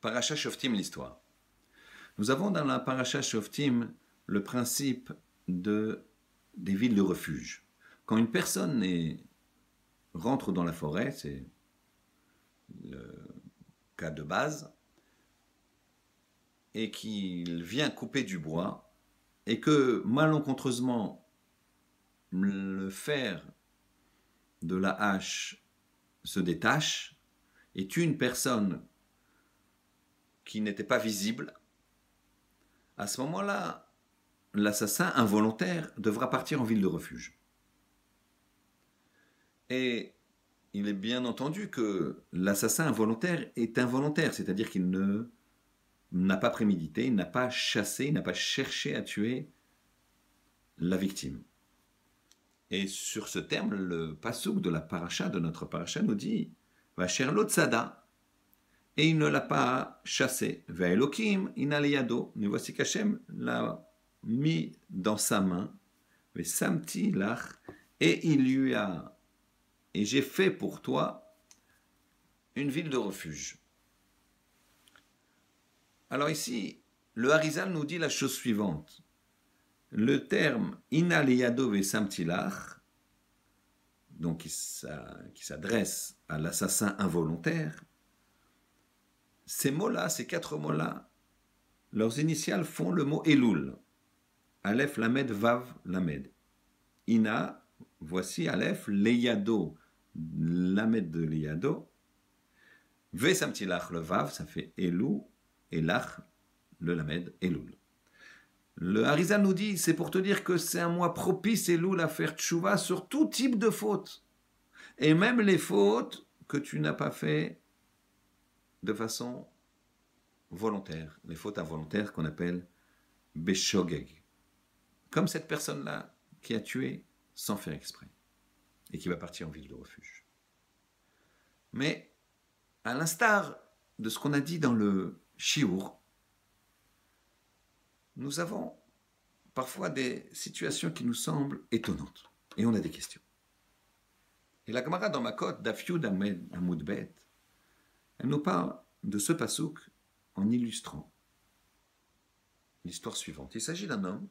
Parasha Shoftim, l'histoire. Nous avons dans la Parasha Shoftim le principe des villes de refuge. Quand une personne rentre dans la forêt, c'est le cas de base, et qu'il vient couper du bois, et que malencontreusement le fer de la hache se détache et tue une personne qui n'était pas visible, à ce moment-là, l'assassin involontaire devra partir en ville de refuge. Et il est bien entendu que l'assassin involontaire est involontaire, c'est-à-dire qu'il n'a pas prémédité, il n'a pas chassé, il n'a pas cherché à tuer la victime. Et sur ce terme, le passouk de la paracha, de notre paracha, nous dit « Vacher lo tzada » et il ne l'a pas chassé. « Ve'elokim inaliyado » nous voici qu'Hachem l'a mis dans sa main « Ve'samti lach » et il lui a « Et j'ai fait pour toi une ville de refuge ». Alors ici, le Harizal nous dit la chose suivante. Le terme inaliyado ve'samtilach, donc qui s'adresse à l'assassin involontaire, ces mots-là, ces quatre mots-là, leurs initiales font le mot Elul. Aleph, Lamed, Vav, Lamed. Ina, voici Aleph, Leyado, Lamed de Leyado. Ve'samtilach, le Vav, ça fait Elou, et Lach, le Lamed, Elul. Le Harizal nous dit, c'est pour te dire que c'est un mois propice, Elul, à faire tchouva sur tout type de fautes. Et même les fautes que tu n'as pas fait de façon volontaire. Les fautes involontaires qu'on appelle Beshogeg. Comme cette personne-là qui a tué sans faire exprès. Et qui va partir en ville de refuge. Mais, à l'instar de ce qu'on a dit dans le Shiur, nous avons parfois des situations qui nous semblent étonnantes. Et on a des questions. Et la Gemara dans Makot, Daf Yud Amud Bet, elle nous parle de ce pasouk en illustrant l'histoire suivante. Il s'agit d'un homme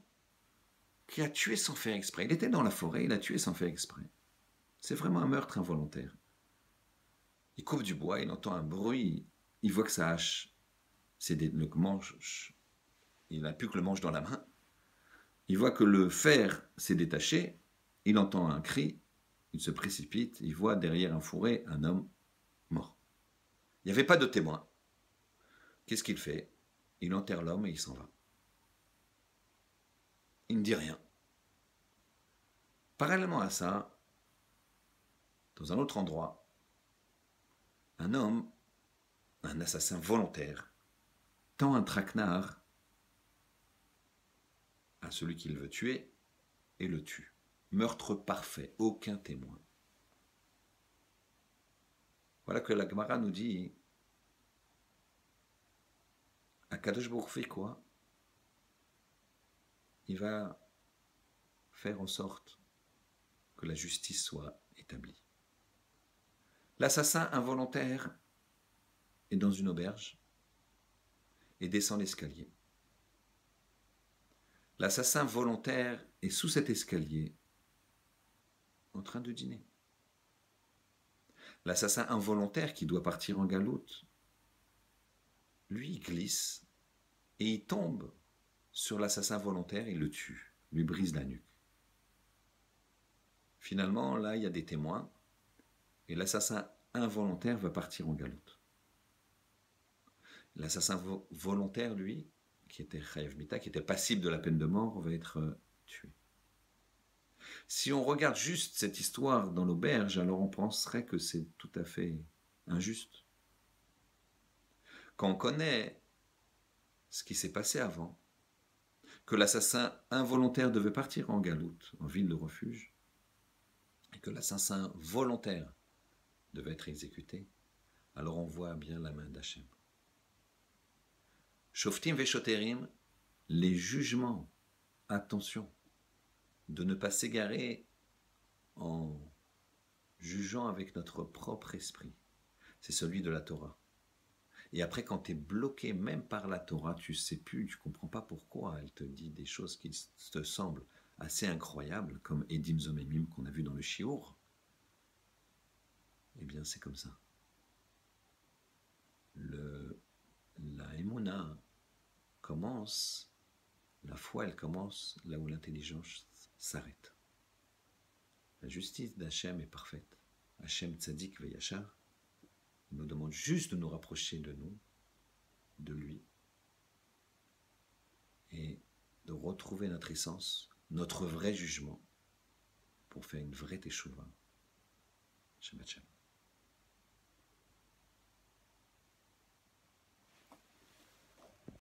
qui a tué sans faire exprès. Il était dans la forêt, il a tué sans faire exprès. C'est vraiment un meurtre involontaire. Il coupe du bois, il entend un bruit, il voit que sa hache, le manche, il n'a plus que le manche dans la main. Il voit que le fer s'est détaché, il entend un cri, il se précipite, il voit derrière un fourré un homme mort. Il n'y avait pas de témoin. Qu'est-ce qu'il fait? Il enterre l'homme et il s'en va. Il ne dit rien. Parallèlement à ça, dans un autre endroit, un homme, un assassin volontaire, tend un traquenard à celui qu'il veut tuer et le tue. Meurtre parfait, aucun témoin. Voilà que la Gemara nous dit Akadosh Baruch Hu fait quoi? Il va faire en sorte que la justice soit établie. L'assassin involontaire est dans une auberge et descend l'escalier. L'assassin volontaire est sous cet escalier en train de dîner. L'assassin involontaire qui doit partir en galoute, lui, il glisse et il tombe sur l'assassin volontaire et le tue, lui brise la nuque. Finalement, là, il y a des témoins et l'assassin involontaire va partir en galoute. L'assassin volontaire, lui, qui était chayav mita, qui était passible de la peine de mort, va être tué. Si on regarde juste cette histoire dans l'auberge, alors on penserait que c'est tout à fait injuste. Quand on connaît ce qui s'est passé avant, que l'assassin involontaire devait partir en galoute, en ville de refuge, et que l'assassin volontaire devait être exécuté, alors on voit bien la main d'Hachem. Shoftim veshoterim, les jugements, attention, de ne pas s'égarer en jugeant avec notre propre esprit. C'est celui de la Torah. Et après, quand tu es bloqué même par la Torah, tu sais plus, tu comprends pas pourquoi. Elle te dit des choses qui te semblent assez incroyables, comme Edim Zomemim qu'on a vu dans le Shiur. Eh bien, c'est comme ça. La Emouna commence, la foi, elle commence là où l'intelligence s'arrête. La justice d'Hachem est parfaite. Hachem Tzadik Veyachar, il nous demande juste de nous rapprocher de nous, de lui, et de retrouver notre essence, notre vrai jugement, pour faire une vraie teshuva. Shabbat shalom.